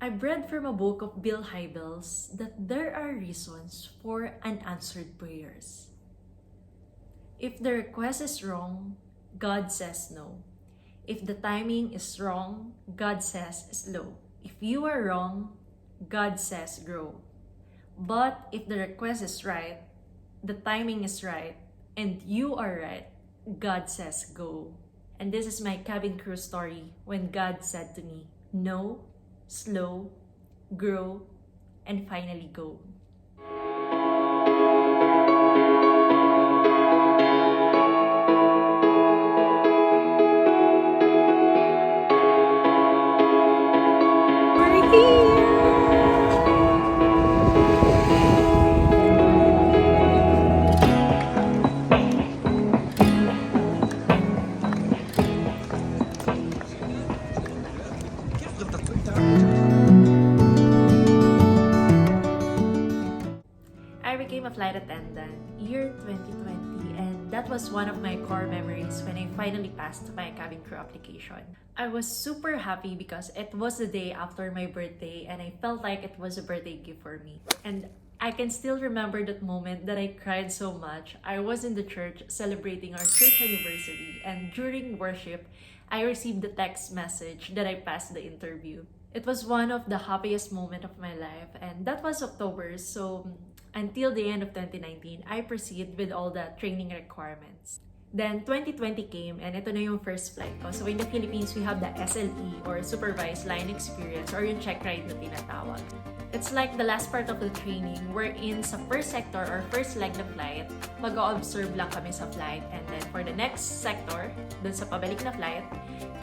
I've read from a book of Bill Hybels that there are reasons for unanswered prayers. If the request is wrong, God says no. If the timing is wrong, God says slow. If you are wrong, God says grow. But if the request is right, the timing is right, and you are right, God says go. And this is my cabin crew story when God said to me, no, slow, grow, and finally go. We're I became a flight attendant year 2020, and that was one of my core memories when I finally passed my cabin crew application. I was super happy because it was the day after my birthday and I felt like it was a birthday gift for me. And I can still remember that moment that I cried so much. I was in the church celebrating our church anniversary, and during worship, I received the text message that I passed the interview. It was one of the happiest moments of my life, and that was October, so until the end of 2019, I proceeded with all the training requirements. Then 2020 came, and ito na yung first flight ko. So in the Philippines, we have the SLE or Supervised Line Experience or yung check ride na tinatawag. It's like the last part of the training wherein sa first sector or first leg na flight, mag-o-observe lang kami sa flight, and then for the next sector, dun sa pabalik na flight,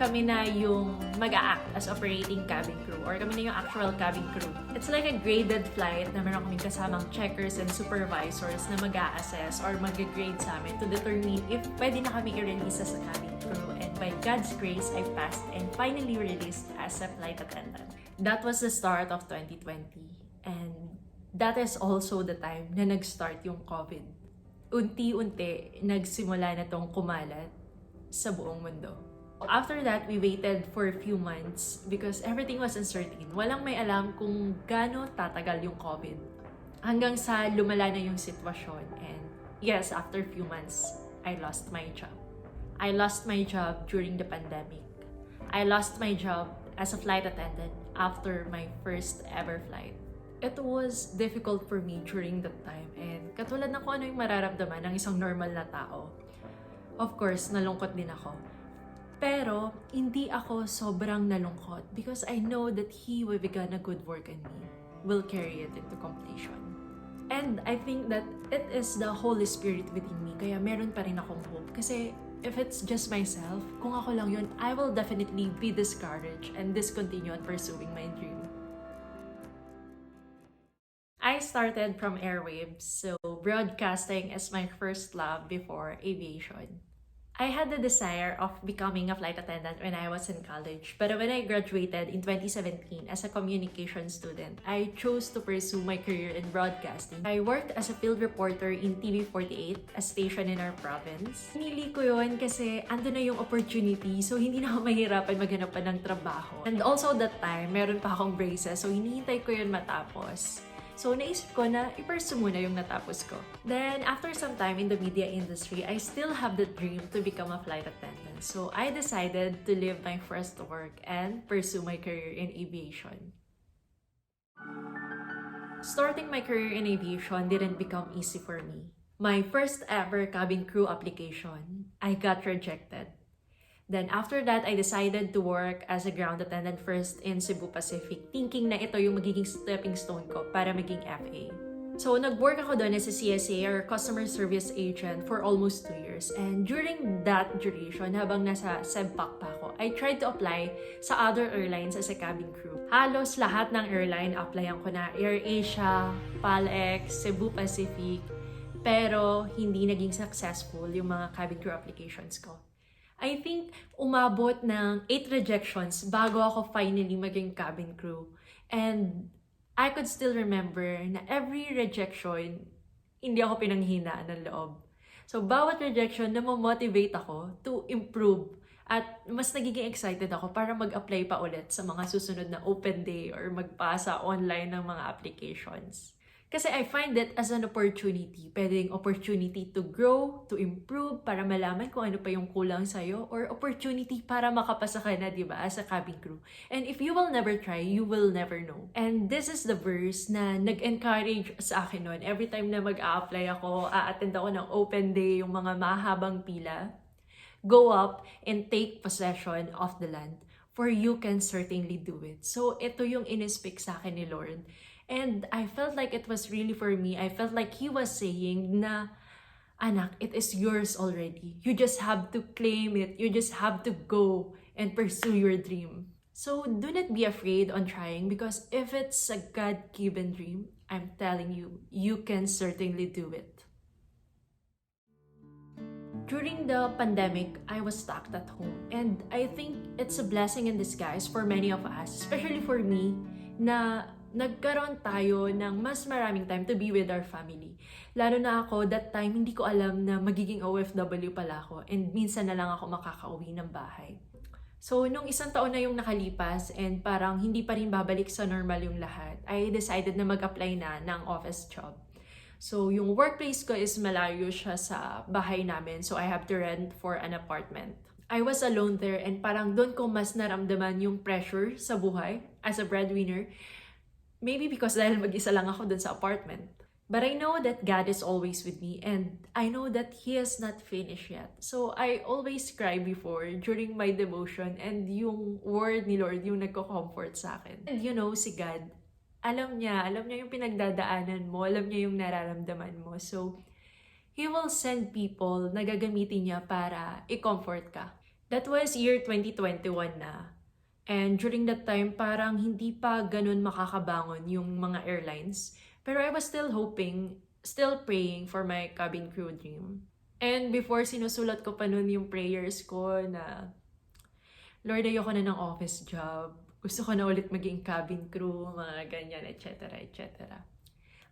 kami na yung mag-a-act as operating cabin crew or kami na yung actual cabin crew. It's like a graded flight na meron kaming kasamang checkers and supervisors na mag-a-assess or mag-grade sa amin to determine if pwede na kami i-release as a cabin crew. And by God's grace, I passed and finally released as a flight attendant. That was the start of 2020, and that is also the time na nag-start yung COVID. Unti-unti, nagsimula na tong kumalat sa buong mundo. After that, we waited for a few months because everything was uncertain. Walang may alam kung gaano tatagal yung COVID. Hanggang sa lumala na yung sitwasyon. And yes, after a few months, I lost my job. I lost my job during the pandemic. I lost my job as a flight attendant after my first ever flight. It was difficult for me during that time, and katulad ng kung ano yung mararamdaman ng isang normal na tao. Of course, nalungkot din ako. Pero hindi ako sobrang nalungkot because I know that He who began a good work in me will carry it into completion. And I think that it is the Holy Spirit within me, kaya meron pa rin akong hope. Kasi if it's just myself, kung ako lang yun, I will definitely be discouraged and discontinue on pursuing my dream. I started from airwaves, so broadcasting is my first love before aviation. I had the desire of becoming a flight attendant when I was in college, but when I graduated in 2017 as a communication student, I chose to pursue my career in broadcasting. I worked as a field reporter in TV48, a station in our province. Pinili ko yun kasi ando na yung opportunity, so hindi na ako mahirapan maghanap pa ng trabaho. And also that time, meron pa akong braces, so hinihintay ko yun matapos. So, naisip ko na i-pursue muna yung natapos ko. Then, after some time in the media industry, I still have the dream to become a flight attendant. So, I decided to leave my first work and pursue my career in aviation. Starting my career in aviation didn't become easy for me. My first ever cabin crew application, I got rejected. Then after that, I decided to work as a ground attendant first in Cebu Pacific, thinking na ito yung magiging stepping stone ko para maging FA. So, nag-work ako doon as a CSA or Customer Service Agent for almost 2 years. And during that duration, habang nasa SEBPAC pa ako, I tried to apply sa other airlines as a cabin crew. Halos lahat ng airline applyan ko na, AirAsia, PALX, Cebu Pacific, pero hindi naging successful yung mga cabin crew applications ko. I think umabot ng 8 rejections bago ako finally maging cabin crew. And I could still remember na every rejection, hindi ako pinanghinaan ng loob. So, bawat rejection, namomotivate ako to improve At mas nagiging excited ako para mag-apply pa ulit sa mga susunod na open day or magpasa online ng mga applications. Kasi I find it as an opportunity. Pwedeng opportunity to grow, to improve, para malaman kung ano pa yung kulang sa'yo, or opportunity para makapasa ka na, di ba, as a cabin crew. And if you will never try, you will never know. And this is the verse na nag-encourage sa akin noon. Every time na mag-a-apply ako, a-attend ako ng open day, yung mga mahabang pila, go up and take possession of the land, for you can certainly do it. So, ito yung in-speak sa akin ni Lord. And I felt like it was really for me. I felt like He was saying na, anak, it is yours already. You just have to claim it. You just have to go and pursue your dream. So do not be afraid on trying, because if it's a God-given dream, I'm telling you, you can certainly do it. During the pandemic, I was stuck at home. And I think it's a blessing in disguise for many of us, especially for me, na nagkaroon tayo ng mas maraming time to be with our family. Lalo na ako, that time, hindi ko alam na magiging OFW pala ako. And minsan na lang ako makakauwi ng bahay. So, nung isang taon na yung nakalipas and parang hindi pa rin babalik sa normal yung lahat, I decided na mag-apply na ng office job. So, yung workplace ko is malayo siya sa bahay namin. So, I have to rent for an apartment. I was alone there and parang doon ko mas naramdaman yung pressure sa buhay as a breadwinner. Maybe because dahil mag-isa lang ako dun sa apartment. But I know that God is always with me and I know that He has not finished yet. So I always cry before during my devotion, and yung word ni Lord yung nagko-comfort sa akin. And you know, si God, alam niya yung pinagdadaanan mo, alam niya yung nararamdaman mo. So He will send people na gagamitin niya para i-comfort ka. That was year 2021 na. And during that time, parang hindi pa ganun makakabangon yung mga airlines. Pero I was still hoping, still praying for my cabin crew dream. And before, sinusulat ko pa nun yung prayers ko na, Lord, ayoko na ng office job. Gusto ko na ulit maging cabin crew, mga ganyan, etc., etc.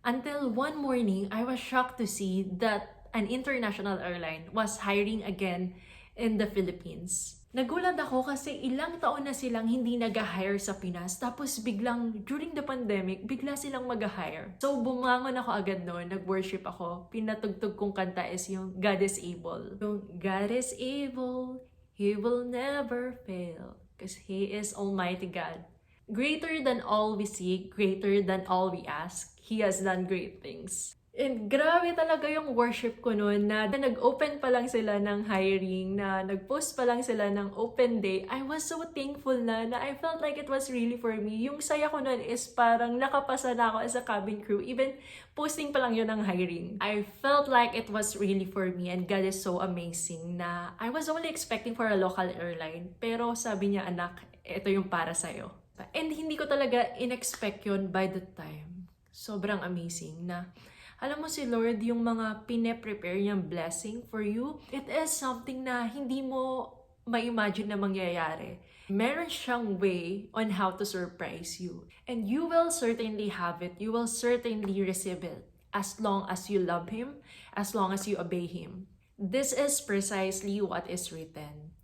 Until one morning, I was shocked to see that an international airline was hiring again in the Philippines. Nagulat ako kasi ilang taon na silang hindi nag-hire sa Pinas, tapos biglang during the pandemic, bigla silang mag-hire. So bumangon ako agad noon, nag-worship ako, pinatugtog kong kanta is yung God is able. Yung God is able, He will never fail, because He is Almighty God. Greater than all we see, greater than all we ask, He has done great things. And grabe talaga yung worship ko noon na nag-open pa lang sila ng hiring, na nag-post pa lang sila ng open day. I was so thankful na I felt like it was really for me. Yung saya ko noon is parang nakapasa na ako as a cabin crew. Even posting pa lang yun ng hiring. I felt like it was really for me, and God is so amazing na I was only expecting for a local airline. Pero sabi niya, anak, ito yung para sa'yo. And hindi ko talaga in-expect yun by the time. Sobrang amazing na alam mo si Lord, yung mga pine-prepare niyang blessing for you, it is something na hindi mo ma-imagine na mangyayari. Meron siyang way on how to surprise you. And you will certainly have it. You will certainly receive it as long as you love Him, as long as you obey Him. This is precisely what is written.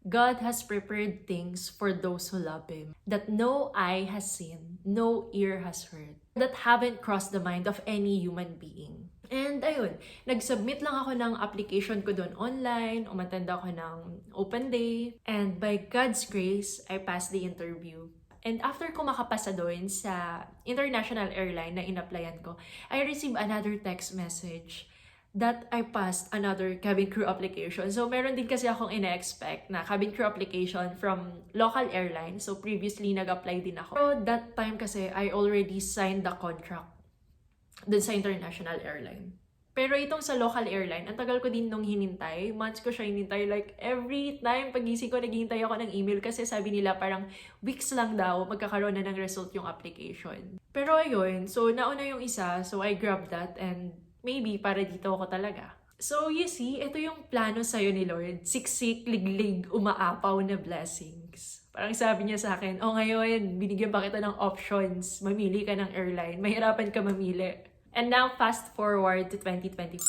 God has prepared things for those who love Him, that no eye has seen, no ear has heard, that haven't crossed the mind of any human being. And ayun, nag-submit lang ako ng application ko doon online, umattend ako ng open day, and by God's grace, I passed the interview. And after ko makapasa doon sa international airline na in-applyan ko, I received another text message that I passed another cabin crew application. So, meron din kasi akong ina-expect na cabin crew application from local airline. So, previously, nag-apply din ako. Pero that time kasi, I already signed the contract dun sa international airline. Pero itong sa local airline, ang tagal ko din nung hinintay. Months ko siya hinintay. Like, every time pagising ko, naghihintay ako ng email kasi sabi nila parang weeks lang daw magkakaroon na ng result yung application. Pero ayun, so nauna yung isa. So, I grabbed that and maybe para dito ako talaga. So you see, ito yung plano sa'yo ni Lord. Siksik, liglig, umaapaw na blessings. Parang sabi niya sa akin, ngayon, binigyan pa kita ng options. Mamili ka ng airline. Mahirapan ka mamili. And now, fast forward to 2024.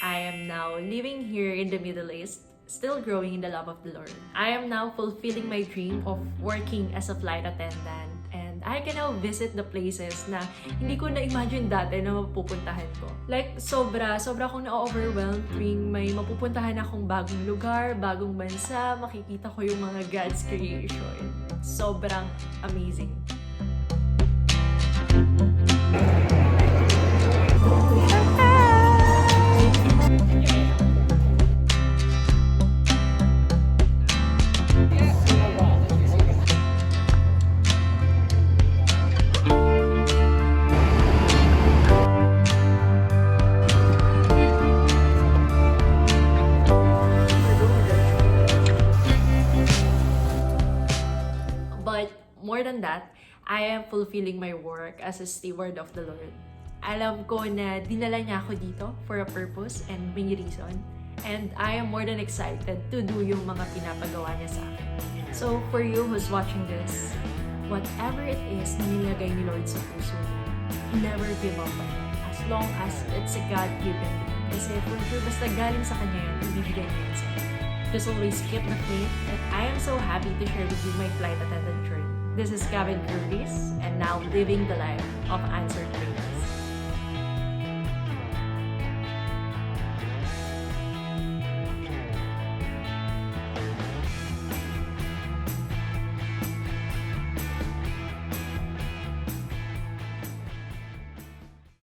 I am now living here in the Middle East. still growing in the love of the Lord. I am now fulfilling my dream of working as a flight attendant, and I can now visit the places na hindi ko na-imagine dati na mapupuntahan ko. Like, sobra akong na-overwhelmed tuwing may mapupuntahan akong bagong lugar, bagong bansa, makikita ko yung mga God's creation. Sobrang amazing. But more than that, I am fulfilling my work as a steward of the Lord. Alam ko na dinala niya ako dito for a purpose and may reason. And I am more than excited to do yung mga pinapagawa niya sa akin. So for you who's watching this, whatever it is na nilagay ni Lord sa puso mo, never give up on it. As long as it's a God-given thing. Kasi for sure, basta galing sa Kanya yun, ibibigay niya yun sa'yo. Just always keep the faith, and I am so happy to share with you my flight attendant journey. This is Gavin Curtis, and now living the life of answered prayer.